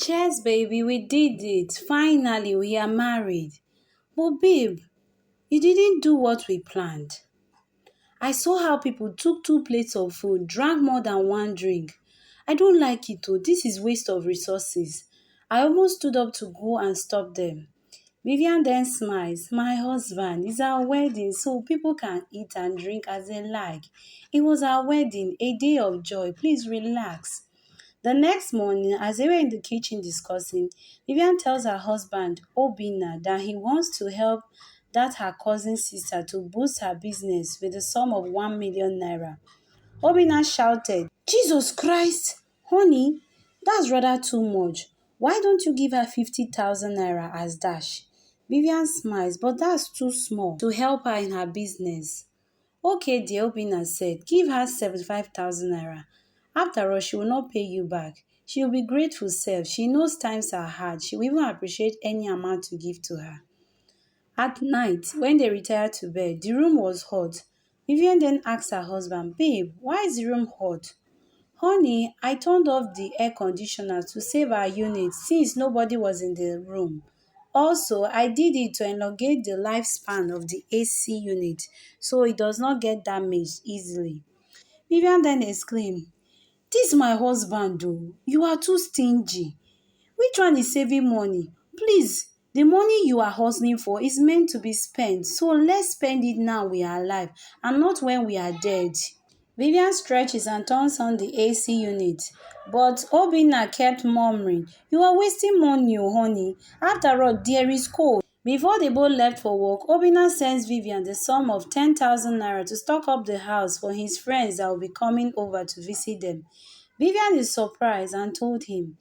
Cheers, baby, we did it. Finally, we are married. But, babe, you didn't do what we planned. I saw how people took two plates of food, drank more than one drink. I don't like it, though. This is waste of resources. I almost stood up to go and stop them. Vivian then smiles. My husband, it's our wedding, so people can eat and drink as they like. It was our wedding, a day of joy. Please relax. The next morning, as they were in the kitchen discussing, Vivian tells her husband, Obina, that he wants to help that her cousin's sister to boost her business with a sum of 1 million naira. Obina shouted, Jesus Christ! Honey, that's rather too much. Why don't you give her 50,000 naira as dash? Vivian smiles, but that's too small to help her in her business. Okay, dear, Obina said, give her 75,000 naira. After all, she will not pay you back. She will be grateful self. She knows times are hard. She will even appreciate any amount to give to her. At night, when they retired to bed, the room was hot. Vivian then asked her husband, babe, why is the room hot? Honey, I turned off the air conditioner to save our unit since nobody was in the room. Also, I did it to elongate the lifespan of the AC unit so it does not get damaged easily. Vivian then exclaimed, this my husband though, you are too stingy. Which one is saving money? Please, the money you are hustling for is meant to be spent, so let's spend it now we are alive and not when we are dead. Vivian stretches and turns on the AC unit, but Obinna kept murmuring, you are wasting money, oh honey. After all, there is cold. Before they both left for work, Obinna sends Vivian the sum of 10,000 naira to stock up the house for his friends that will be coming over to visit them. Vivian is surprised and told him,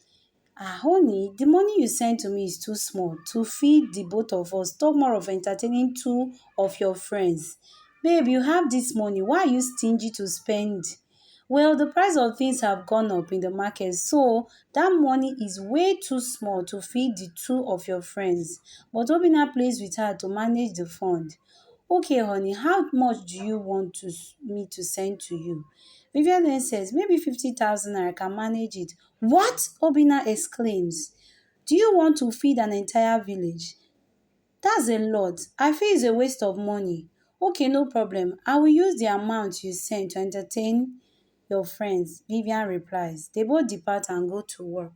honey, the money you sent to me is too small to feed the both of us. Talk more of entertaining two of your friends. Babe, you have this money. Why are you stingy to spend? Well, the price of things have gone up in the market, so that money is way too small to feed the two of your friends. But Obina plays with her to manage the fund. Okay, honey, how much do you want me to send to you? Vivian then says, maybe 50,000 I can manage it. What? Obina exclaims. Do you want to feed an entire village? That's a lot. I feel it's a waste of money. Okay, no problem. I will use the amount you sent to entertain your friends, Vivian replies. They both depart and go to work.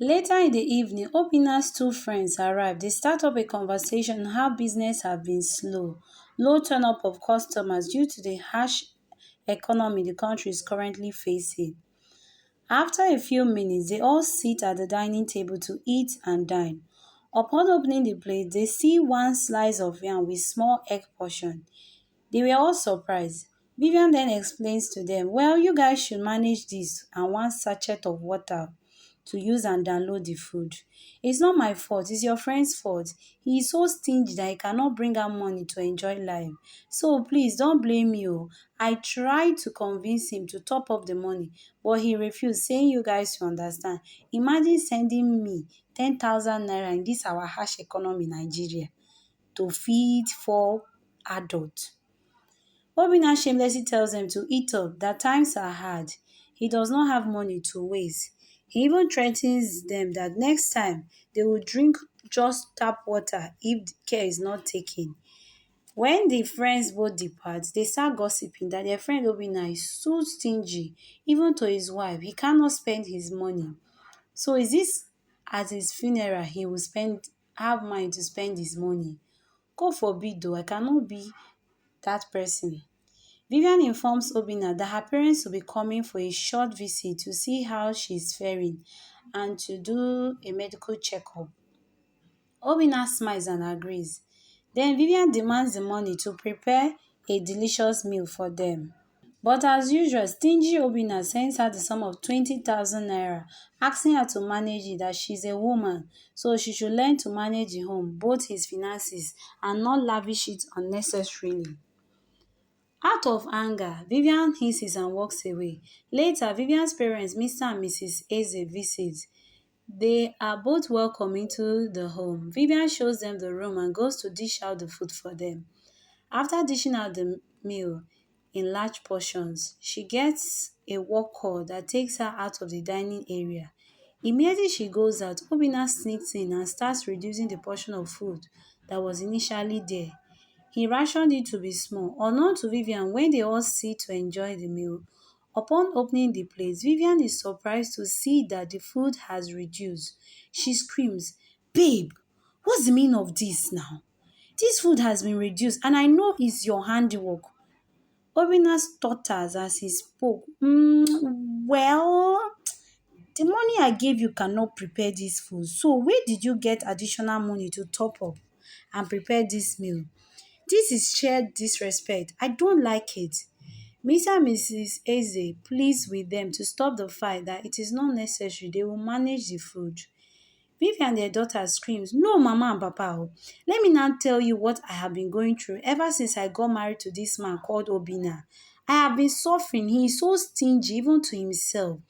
Later in the evening, Obina's two friends arrive. They start up a conversation on how business have been slow. Low turn-up of customers due to the harsh economy the country is currently facing. After a few minutes, they all sit at the dining table to eat and dine. Upon opening the plate, they see one slice of yam with small egg portion. They were all surprised. Vivian then explains to them, well, you guys should manage this and one sachet of water to use and download the food. It's not my fault, it's your friend's fault. He is so stingy that he cannot bring out money to enjoy life. So please don't blame me. I tried to convince him to top up the money, but he refused, saying you guys should understand. Imagine sending me 10,000 naira in this our harsh economy in Nigeria to feed four adults. Obinna shamelessly tells them to eat up, that times are hard. He does not have money to waste. He even threatens them that next time they will drink just tap water if care is not taken. When the friends both depart, they start gossiping that their friend Obinna is so stingy, even to his wife. He cannot spend his money. So is this at his funeral he will have money to spend his money? God forbid though, I cannot be that person. Vivian informs Obinna that her parents will be coming for a short visit to see how she is faring and to do a medical checkup. Obinna smiles and agrees. Then Vivian demands the money to prepare a delicious meal for them. But as usual, stingy Obinna sends her the sum of 20,000 naira, asking her to manage it as she's a woman, so she should learn to manage the home, both his finances, and not lavish it unnecessarily. Out of anger, Vivian hisses and walks away. Later, Vivian's parents, Mr. and Mrs. Eze, visit. They are both welcome into the home. Vivian shows them the room and goes to dish out the food for them. After dishing out the meal in large portions, she gets a walk call that takes her out of the dining area. Immediately she goes out, Obinna sneaks in and starts reducing the portion of food that was initially there. He rationed it to be small. Unknown to Vivian, when they all sit to enjoy the meal, upon opening the plates, Vivian is surprised to see that the food has reduced. She screams, "Babe, what's the meaning of this now? This food has been reduced and I know it's your handiwork." Obinna stutters as he spoke. Well, the money I gave you cannot prepare this food. So where did you get additional money to top up and prepare this meal? This is shared disrespect. I don't like it. Mr. and Mrs. Eze pleads with them to stop the fight, that it is not necessary. They will manage the food. Vivian, their daughter, screams, "No, Mama and Papa, oh. Let me now tell you what I have been going through ever since I got married to this man called Obinna. I have been suffering. He is so stingy even to himself.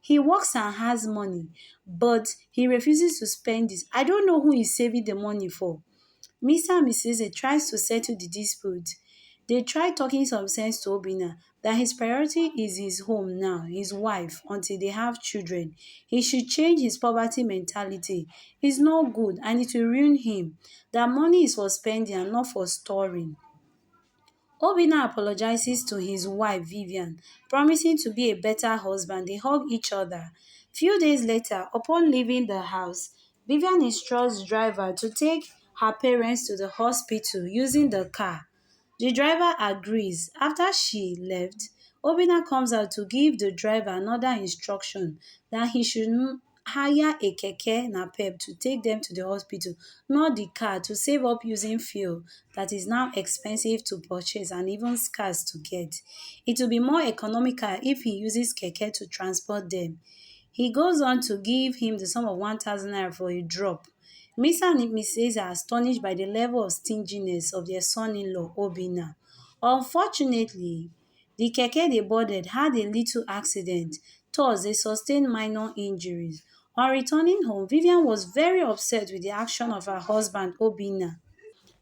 He works and has money, but he refuses to spend it. I don't know who he's saving the money for." Mr. and Mrs. A tries to settle the dispute. They try talking some sense to Obinna that his priority is his home now, his wife, until they have children. He should change his poverty mentality. It's not good and it will ruin him. That money is for spending and not for storing. Obinna apologizes to his wife Vivian, promising to be a better husband. They hug each other. Few days later, upon leaving the house, Vivian instructs driver to take her parents to the hospital using the car. The driver agrees. After she left, Obinna comes out to give the driver another instruction that he should hire a keke napep to take them to the hospital, not the car, to save up using fuel that is now expensive to purchase and even scarce to get. It will be more economical if he uses keke to transport them. He goes on to give him the sum of 1,000 naira for a drop. Mr. and Mrs. are astonished by the level of stinginess of their son-in-law, Obinna. Unfortunately, the keke they boarded had a little accident, thus they sustained minor injuries. On returning home, Vivian was very upset with the action of her husband, Obinna,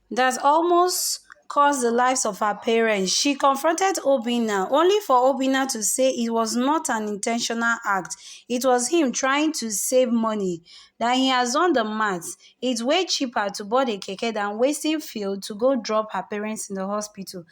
that almost cost the lives of her parents. She confronted Obinna, only for Obinna to say it was not an intentional act. It was him trying to save money, that he has done the maths. It's way cheaper to board a keke than wasting fuel to go drop her parents in the hospital.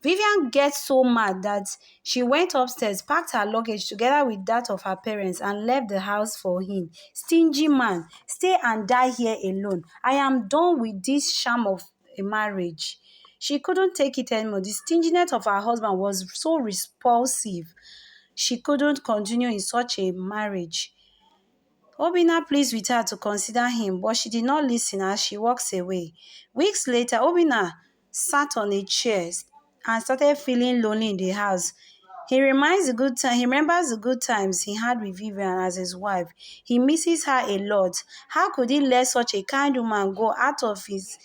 Vivian gets so mad that she went upstairs, packed her luggage together with that of her parents, and left the house for him. Stingy man, stay and die here alone. I am done with this sham of a marriage. She couldn't take it anymore. The stinginess of her husband was so repulsive. She couldn't continue in such a marriage. Obinna pleads with her to consider him, but she did not listen as she walks away. Weeks later, Obinna sat on a chair and started feeling lonely in the house. He remembers the good times he had with Vivian as his wife. He misses her a lot. How could he let such a kind woman go out of his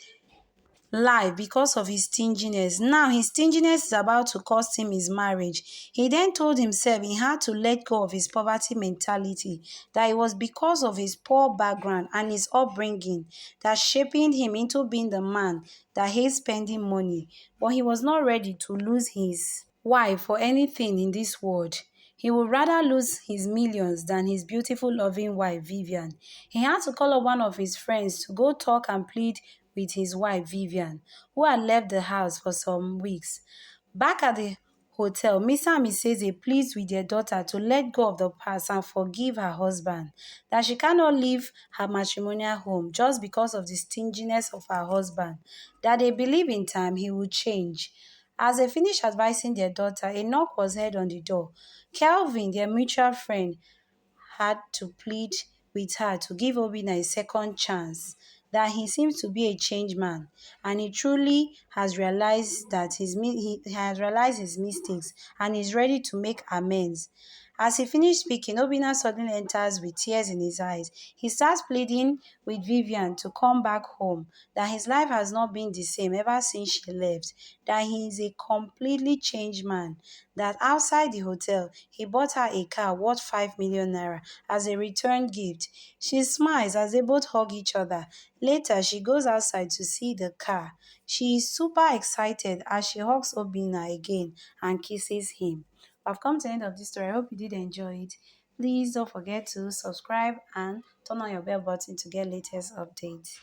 life because of his stinginess? Now his stinginess is about to cost him his marriage. He then told himself he had to let go of his poverty mentality, that it was because of his poor background and his upbringing that shaping him into being the man that hates spending money. But he was not ready to lose his wife for anything in this world. He would rather lose his millions than his beautiful, loving wife, Vivian. He had to call up one of his friends to go talk and plead with his wife, Vivian, who had left the house for some weeks. Back at the hotel, Mr. and Mrs. A pleads with their daughter to let go of the past and forgive her husband, that she cannot leave her matrimonial home just because of the stinginess of her husband, that they believe in time he will change. As they finished advising their daughter, a knock was heard on the door. Kelvin, their mutual friend, had to plead with her to give Obinna a second chance, that he seems to be a changed man and he truly has realized that he has realized his mistakes and is ready to make amends. As he finished speaking, Obinna suddenly enters with tears in his eyes. He starts pleading with Vivian to come back home, that his life has not been the same ever since she left, that he is a completely changed man, that outside the hotel, he bought her a car worth 5 million naira as a return gift. She smiles as they both hug each other. Later, she goes outside to see the car. She is super excited as she hugs Obinna again and kisses him. I've come to the end of this story. I hope you did enjoy it. Please don't forget to subscribe and turn on your bell button to get latest updates.